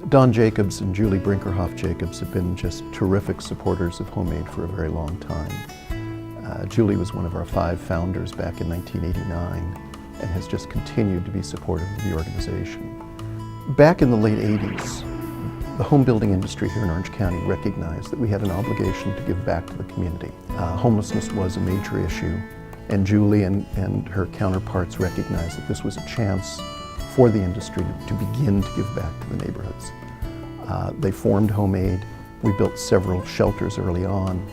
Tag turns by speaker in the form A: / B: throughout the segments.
A: Don Jacobs and Julie Brinkerhoff-Jacobs have been just terrific supporters of homemade for a very long time. Julie was one of our 5 founders back in 1989 and has just continued to be supportive of the organization. Back in the late 80s, the home building industry here in Orange County recognized that we had an obligation to give back to the community. Homelessness was a major issue, and Julie and her counterparts recognized that this was a chance for the industry to begin to give back to the neighborhoods. They formed Homemade. We built several shelters early on.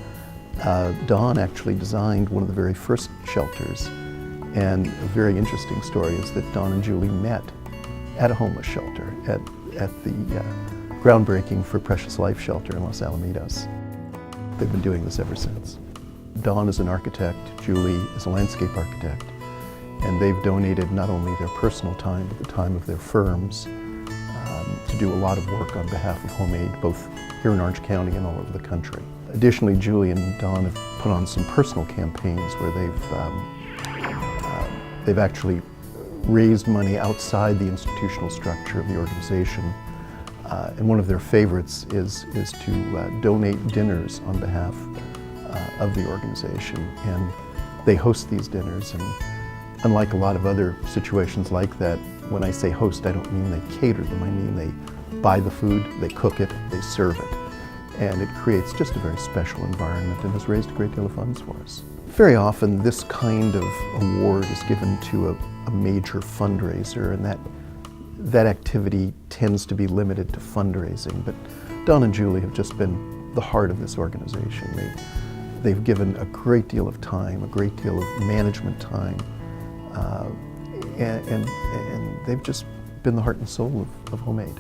A: Don actually designed one of the very first shelters, and a very interesting story is that Don and Julie met at a homeless shelter at the groundbreaking for Precious Life Shelter in Los Alamitos. They've been doing this ever since. Don is an architect, Julie is a landscape architect, and they've donated not only their personal time, but the time of their firms to do a lot of work on behalf of Homemade, both here in Orange County and all over the country. Additionally, Julie and Don have put on some personal campaigns where they've actually raised money outside the institutional structure of the organization. And one of their favorites is to donate dinners on behalf of the organization. And they host these dinners, and unlike a lot of other situations like that, when I say host, I don't mean they cater them. I mean they buy the food, they cook it, they serve it. And it creates just a very special environment and has raised a great deal of funds for us. Very often this kind of award is given to a major fundraiser, and that activity tends to be limited to fundraising. But Don and Julie have just been the heart of this organization. They've given a great deal of time, a great deal of management time, and they've just been the heart and soul of Homemade.